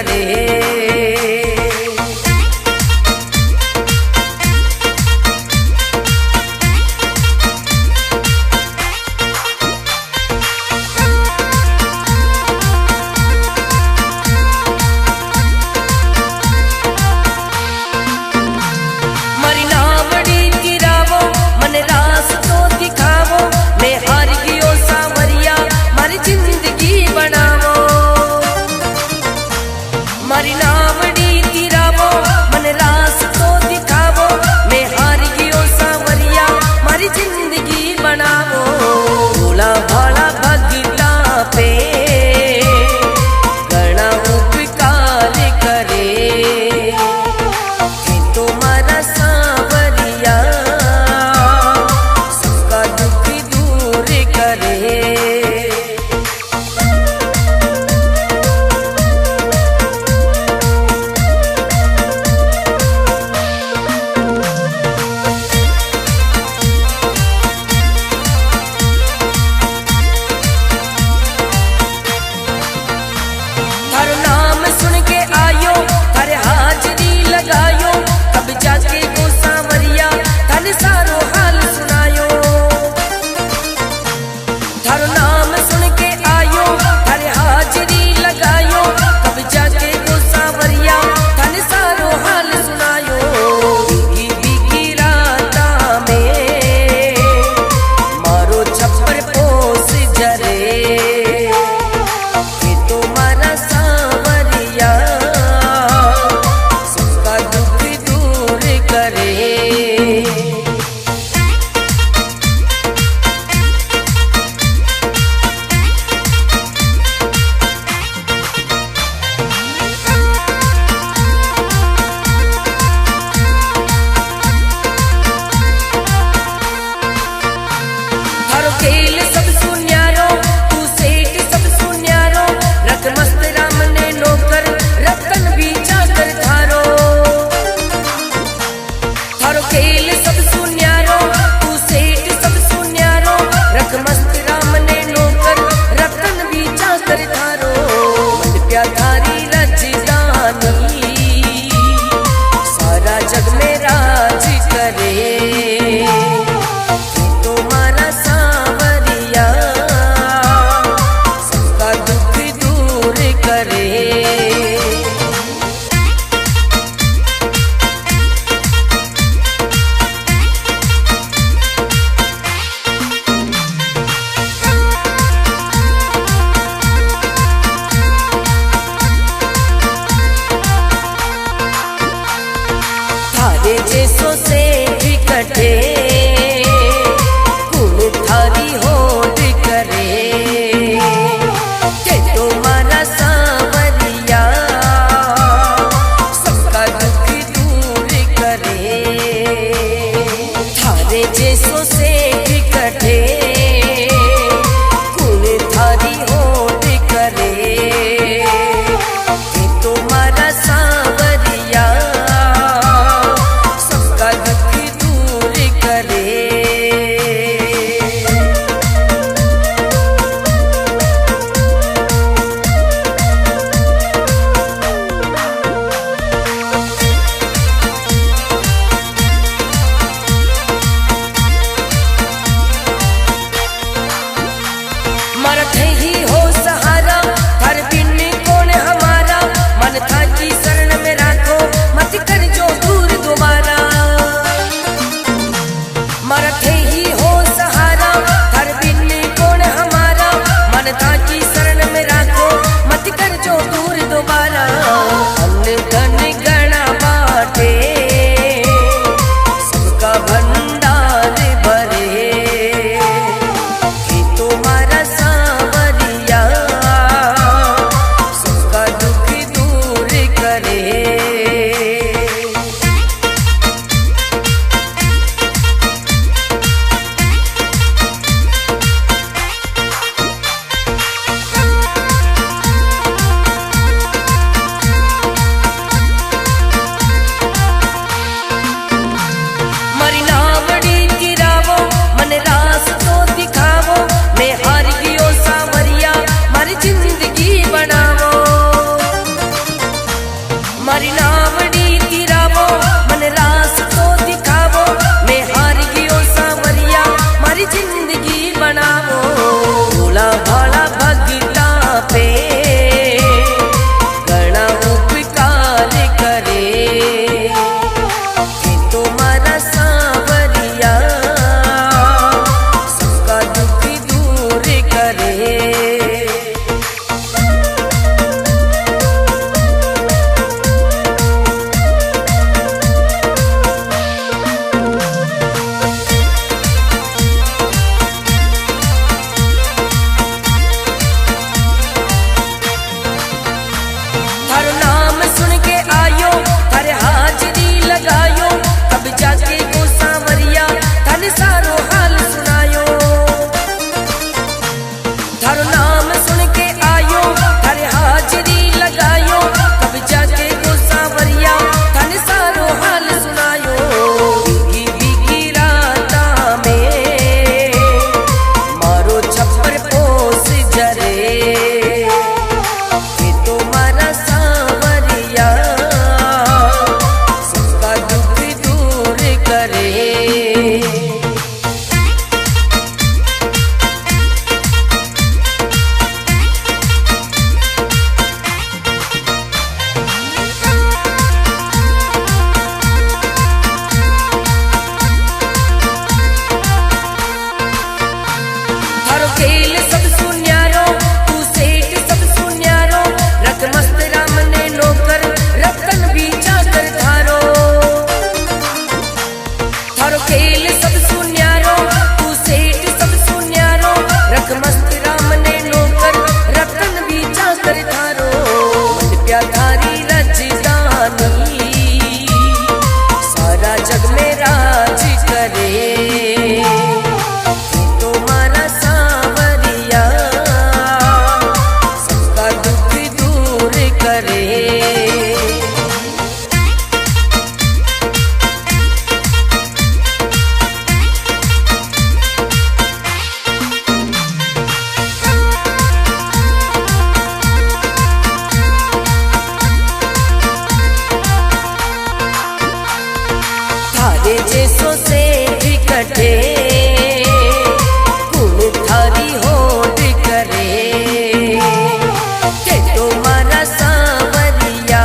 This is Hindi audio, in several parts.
करे। मारी नावड़ी तिरावो मन रास तो दिखावो, मैं हार गयो सांवरिया मारी जिंदगी बनावो। भोला भाला भगता पे घना उपकार करे, ये तुम्हारा सांवरिया सबका दुख दूर करे। थारो नाम सुन के आयो, थारे हाजरी लगायो, तब जाके को सांवरिया थाने सारो हाल सुनायो। थारो नाम सुन के आयो, थारे हाजरी लगायो, तब जाके को सांवरिया थाने सारो हाल सुनायो। बीगी बीगी राता में मारो छप्पर पोस जरे, खेल सब सुन्यारो तू सेठ सब सुन्यारो, रख मस्त राम ने नौकर रतन भी चाकर थारो। थारो खेल सब सुन्यारो तू सेठ सब सुन्यारो, रख मस्त राम ने नौकर रतन भी चाकर थारो। मन प्या थारी रजदानी सारा जग में राज करे, करे। थारे जैसो से विकटे कुल थारी होड़ करे, के तुम्हारा सांवरिया सबका दुख दूर करे। थारे जैसो से विकटे कुल थारी होड़ करे, के तुम्हारा सांवरिया सबका दुख दूर करे। मरत ही हो सहारा हर बिन कौन हमारा, मन था की शरण में राखो मत कर जो दूर दोबारा। मरत ही हो सहारा हर बिन कौन हमारा, मन था की शरण में राखो मत कर जो दूर दोबारा। अन्न धन गणा बाटे सबका भंडार भरे, तुम्हारा सांवरिया सबका दुख दूर करे। प्या थारी राजधानी सारा जग में राज करे। तुम्हारा सांवरिया सबका दुख दूर करे। थारे जैसो से कटे गुण थारी होड़ करे। के तुम्हारा सांवरिया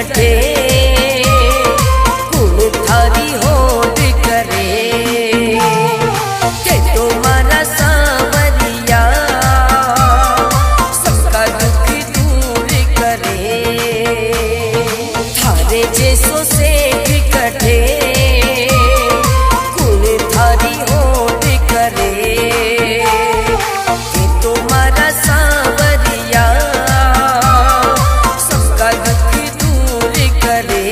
कटे कुल थारी होड़ करे के तुम्हारा सांवरिया सबका दुख दूर करे थारे जैसो से कटे कुल थारी होड़ करे के तुम्हारा सांवरिया सबका दुख दूर करे।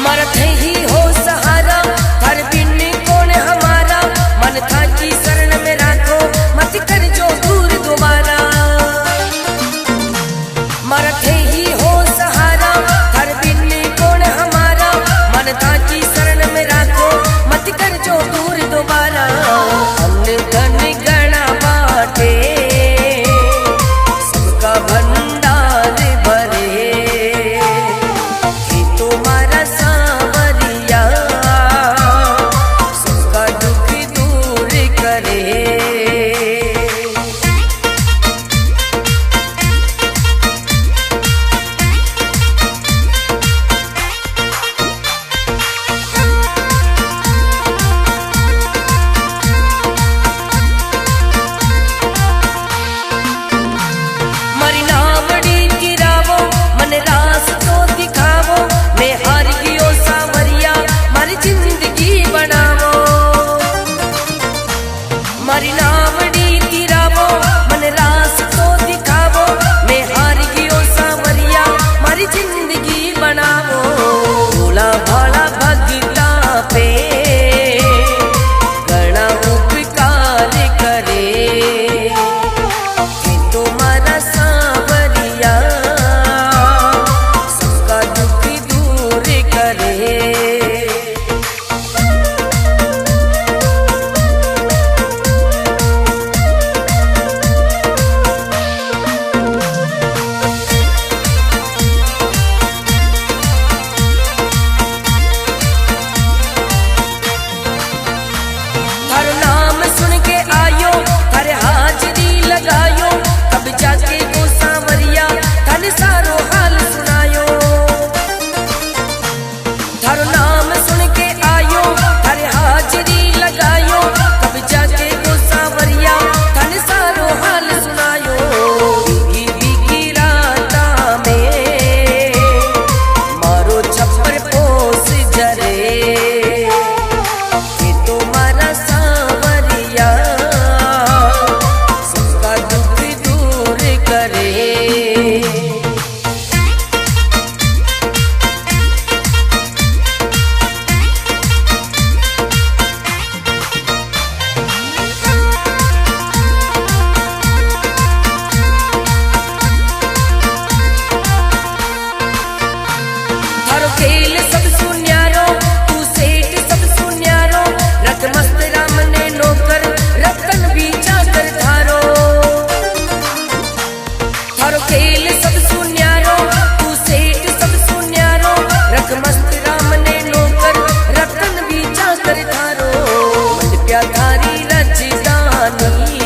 मरत ही हो सहारा हर बिन कौन हमारा मन था की शरण में राखो मत कर जो दूर दोबारा। मरत ही हो सहारा हर बिन कौन हमारा मन था की शरण में राखो मत कर जो दूर दोबारा। अन्न धन गणा बाटे सबका भंडार भरे कि तुम्हारा सांवरिया सबका दुख दूर करे। मारी नावड़ी गिरावो मन रास तो दिखावो मैं हार गियो सांवरिया मारी जिंदगी बनावो। मारी नावड़ी गिरावो मन रास तो दिखावो मैं हार गियो सांवरिया मारी जिंदगी बनावो। भोला भाला भगता पे गणा उपकार करे कि तुम्हारा सांवरिया सबका दुख दूर करे। हर नाम सुन के आयो हर हाजरी लगायो तब जाके वो सांवरिया धन सारो हाल सुनायो। हर नाम सुन के आयो हर हाजरी लगायो तब जाके वो सांवरिया धन सारो हाल सुनायो। भीगी भीगी राता में मारो छप्पर पोस जरे कि तुम्हारा सांवरिया सबका दुख दूर करे। थारो खेल सब सुन्यारो तू सेठ सब सुन्यारो रत मस्त राम ने नौकर रतन भी चाकर थारो। थारो खेल सब सुन्यारो तू सेठ सब सुन्यारो रत मस्त राम ने नौकर रतन भी चाकर थारो। मन प्या थारी रजदानी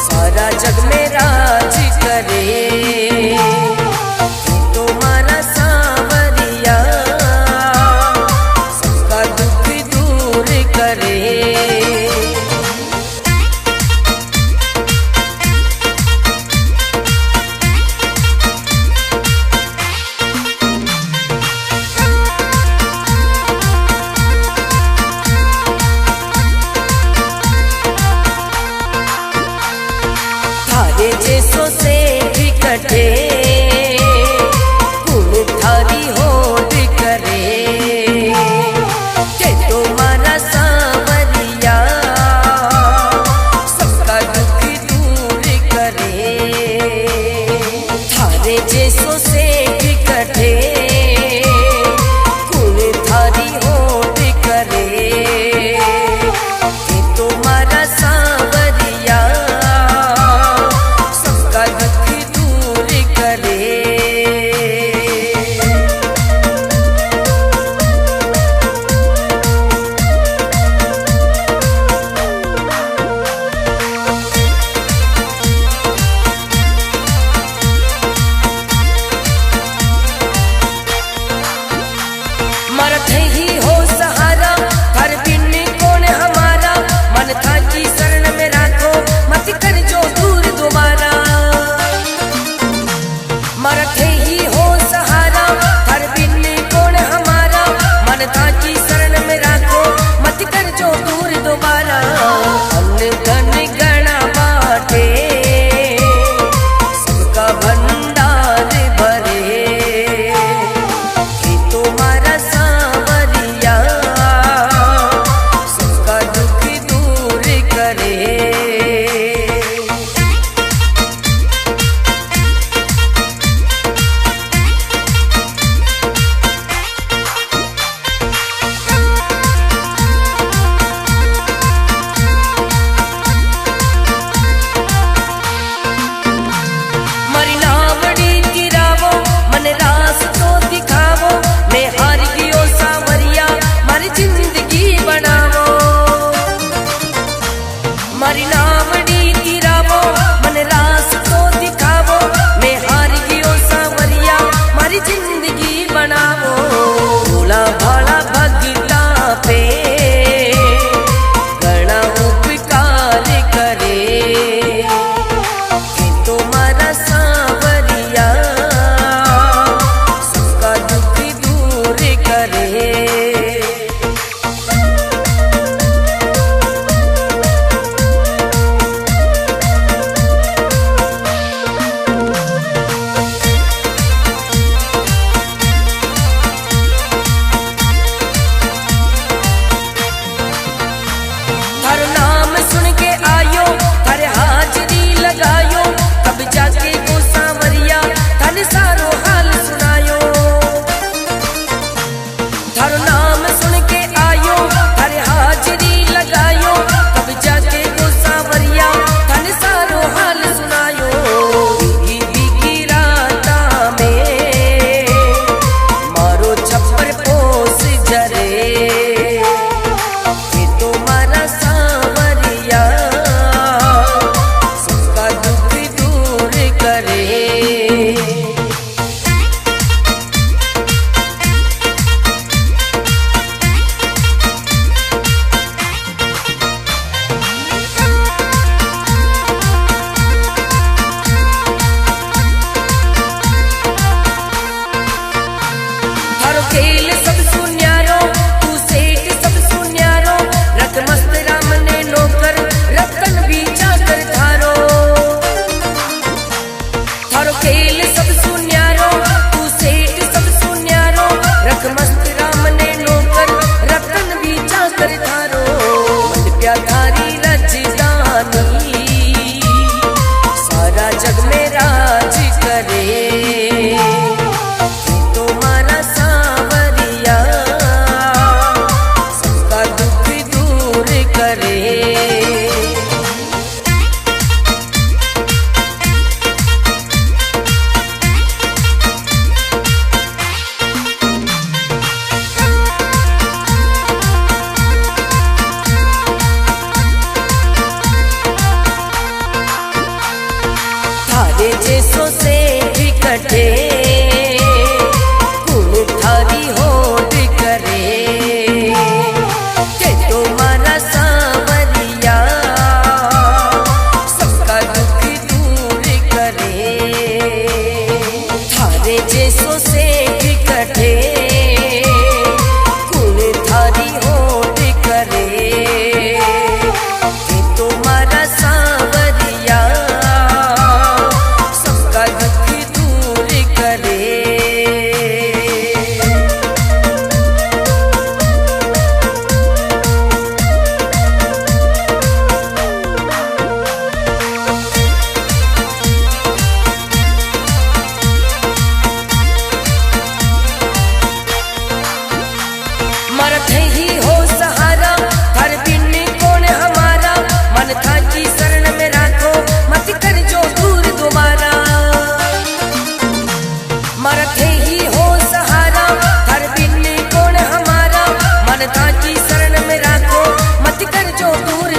सारा जग में राज करे कि तुम्हारा सांवरिया सबका दुख दूर करे। थारे जैसो से कटे कुल थारी होड़ करे के तुम्हारा सांवरिया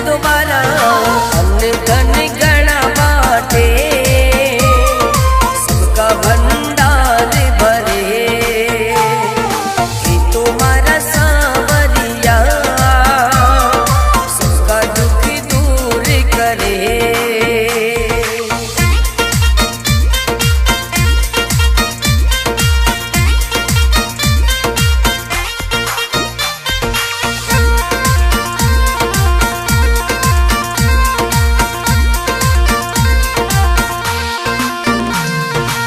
दोबारा। अन्न धन गणा बाटे, सबका भंडार भरे, ये तुम्हारा सांवरिया सबका दुख दूर करे।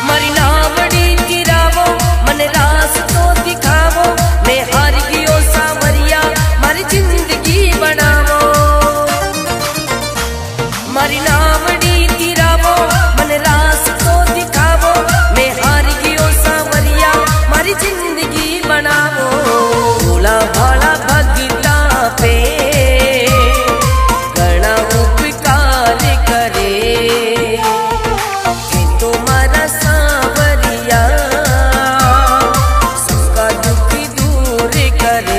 मारी नावड़ी तिरावो मन रास तो दिखावो, मैं हार गयो सांवरिया मारी जिंदगी बनावो। भोला भाला भगता पे घना उपकार करे, ये तुम्हारा सांवरिया सबका दुख दूर करे।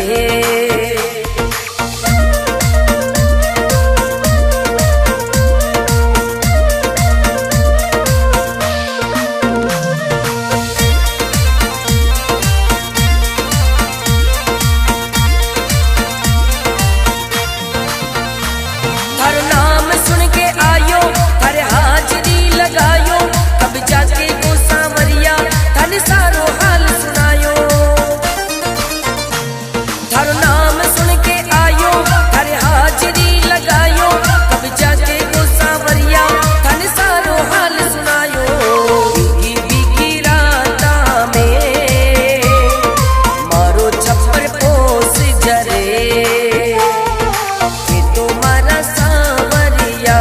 थारो नाम सुन के आयो, थारे हाजरी लगायो, तब जाके वो सांवरिया थाने सारो हाल सुनायो। थारो नाम सुन के आयो, थारे हाजरी लगायो, तब जाके वो सांवरिया थाने सारो हाल सुनायो। बीगी बीगी राता में मारो छप्पर पोस जरे, ये तुम्हारा सांवरिया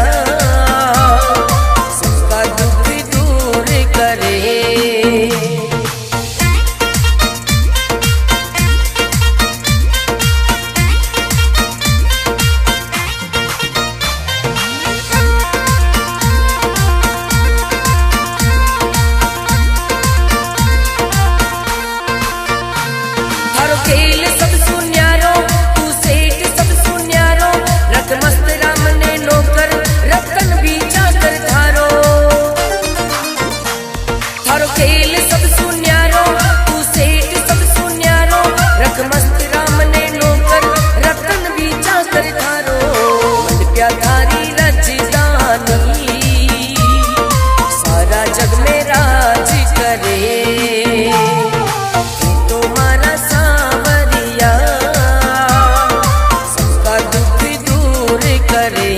सबका दुख दूर करे। थारो खेल सब सुन्यारो, तू सेठ सब सुन्यारो, रख मस्त राम ने नौकर, रतन भी चाकर थारो। थारो खेल सब सुन्यारो, तू सेठ सब सुन्यारो, रख मस्त राम ने नौकर, रतन भी चाकर थारो। मन प्या थारी रजदानी सारा जग में राज करे, ये तुम्हारा सांवरिया सबका दुख दूर करे।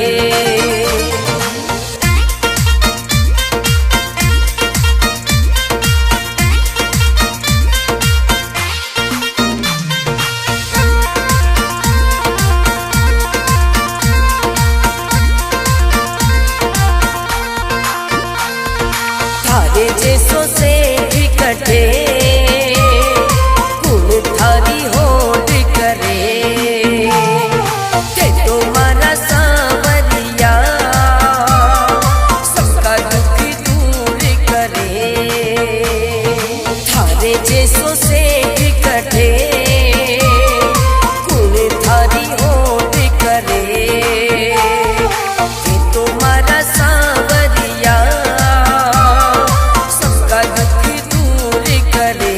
थारे जैसो से इकट्ठे कुल थारी होड़ करे, ये तुम्हारा सांवरिया सबका दुख दूर करे। थारे जैसो से इकट्ठे कुल थारी होड़ करे, ये तुम्हारा सांवरिया सबका दुख दूर करे।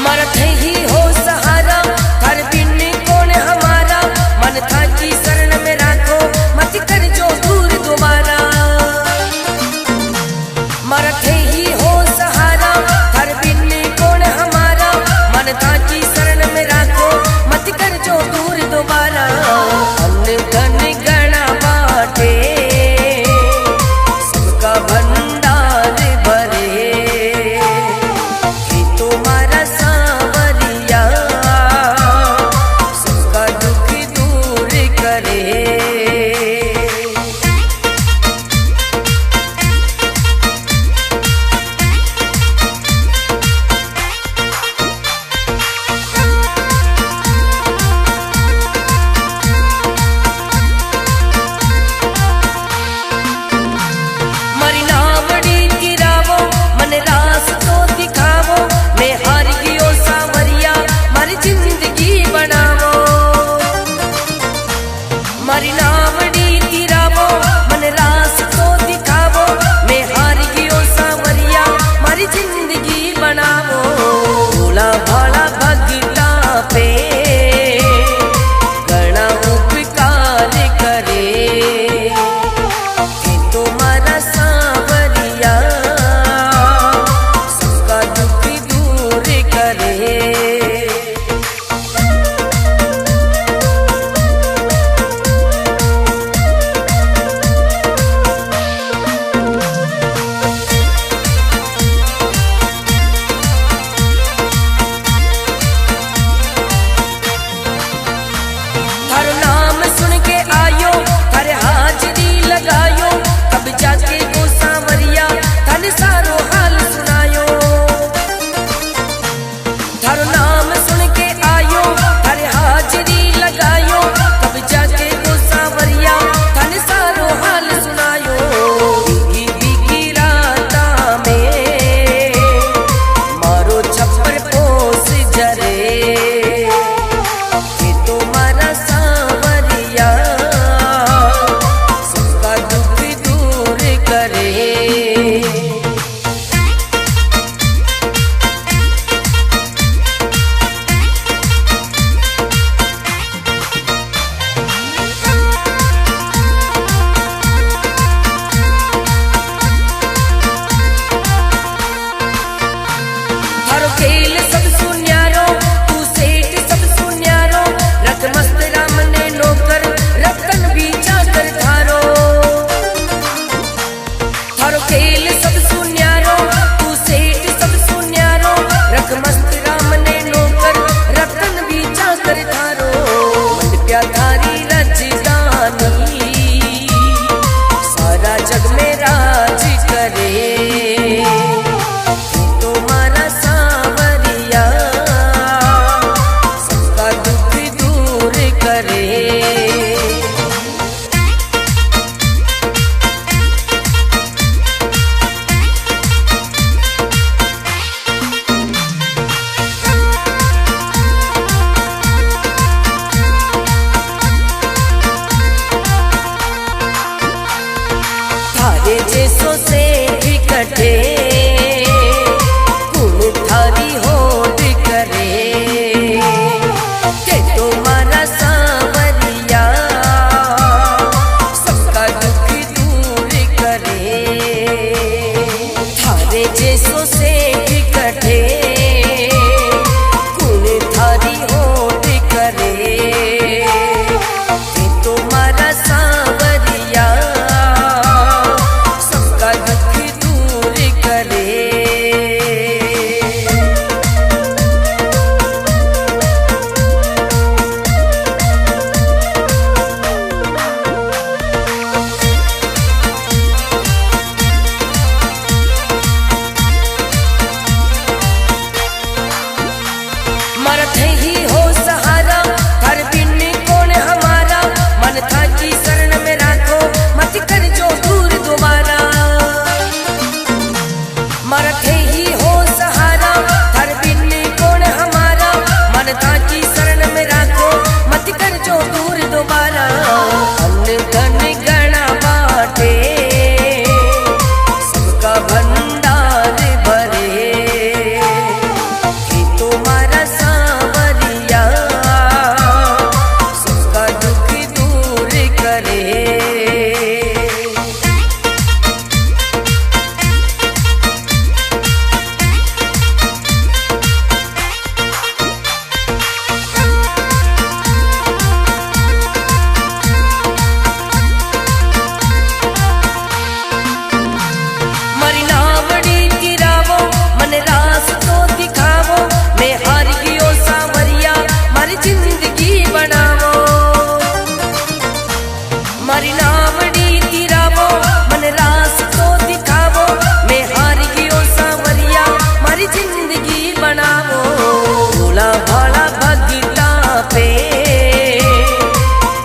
मरत ही हो सहारा, हर बिन कौन हमारा, मन था की शरण में राखो, मत कर जो दूर दोबारा। मरत ही हो सहारा, हर बिन कौन हमारा, मन था की शरण में राखो, मत कर जो दूर दोबारा। अन्न धन गणा बाटे, सबका भंडार भरे, ये तुम्हारा सांवरिया थारो नाम सुन के आयो, थारे हाजरी लगायो, तब जाके वो सांवरिया थाने सारो हाल सुनायो। भीगी भीगी राता में मारो छप्पर पोस जरे, ये तो मारा सांवरिया सबका दुख दूर करे। खेल सब सुन्यारो, तू सेठ सब सुन्यारो, रत मस्त राम ने नौकर, रतन भी चाकर थारो। थारो खेल सब सुन्यारो, तू सेठ सब सुन्यारो, रत मस्त राम ने नौकर, रतन भी चाकर थारो। मन प्या थारी राजधानी सारा जग में राज करे, जैसो से विकटे गुण थारी होड़ करे, के तुम्हारा सांवरिया सबका दुख दूर करे। थारे जैसो से विकटे गुण थारी होड़ करे, के तुम्हारा सांवरिया ही हो सहारा, हर बिन कौन हमारा, मन था की शरण में राखो, मत कर जो दूर दोबारा। मरते ही हो सहारा, हर बिन कौन हमारा, मन था की शरण में राखो, मत कर जो दूर दोबारा। अन्न धन गणा बाटे सबका भंडार भरे, तुम्हारा सांवरिया सबका दुख दूर करे। मरी नावड़ी गिरावो, मन रास तो दिखावो, मैं हार गियो सांवरिया मारी जिंदगी बनावो। मारी नावड़ी गिरावो, मन रास तो दिखावो, मैं हार गियो सांवरिया मारी जिंदगी बनावो। भोला भाला भगता पे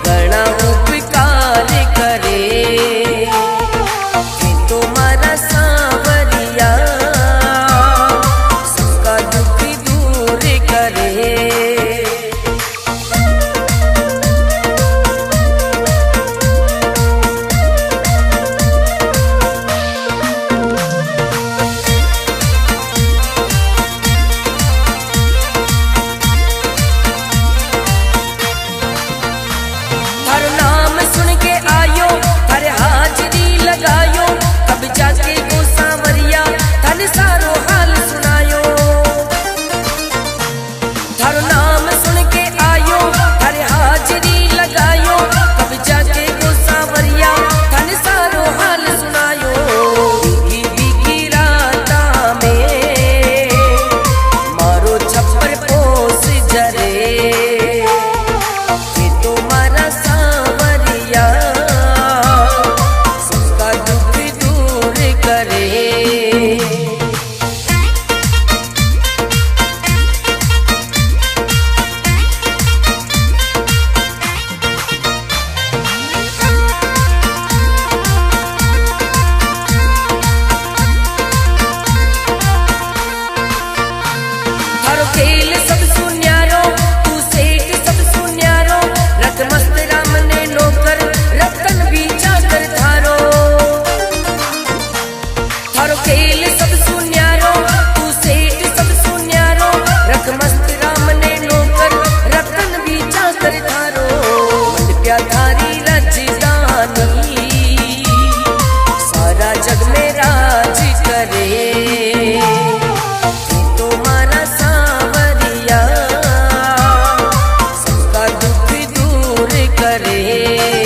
गणा उपकार करे, तुम्हारा सांवरिया सबका दुख दूर करे। थारो नाम सुन के आयो, थारे हाजरी लगायो, तब जाके वो सांवरिया थाने सारो हाल सुनायो। थारो नाम सुन के आयो, थारे हाजरी लगायो, तब जाके वो सांवरिया थाने सारो हाल सुनायो। भीगी भीगी राता में मारो छप्पर पोस जरे, ये तुम्हारा सांवरिया सबका दुख दूर करे। करे।